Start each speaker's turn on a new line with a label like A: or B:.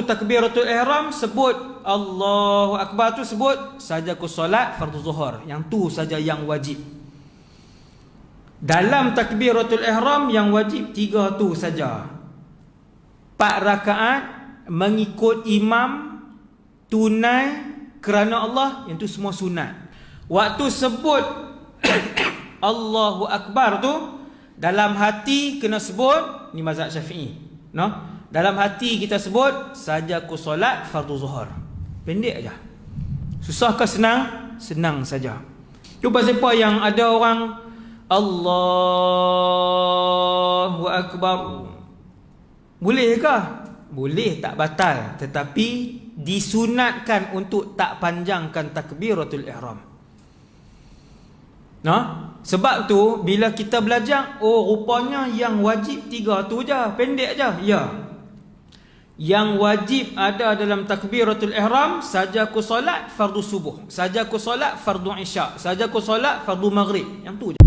A: takbiratul ihram sebut Allahu Akbar tu sebut saja ku solat fardu zuhur. Yang tu saja yang wajib. Dalam takbiratul ihram yang wajib 3 tu saja. 4 rakaat mengikut imam tunai kerana Allah, yang tu semua sunat. Waktu sebut Allahu Akbar tu dalam hati kena sebut, ni mazhab Syafi'i, no? Dalam hati kita sebut saja ku solat fardu zuhur. Pendek aja. Susah ke senang? Senang saja. Cuba siapa yang ada orang Allahu Akbar, boleh ke? Boleh, tak batal, tetapi disunatkan untuk tak panjangkan takbiratul ihram. No? Sebab tu bila kita belajar, oh rupanya yang wajib 3 tu je, pendek je. Ya. Yang wajib ada dalam takbiratul ihram saja ku solat fardu subuh, saja ku solat fardu isyak, saja ku solat fardu maghrib. Yang tu je.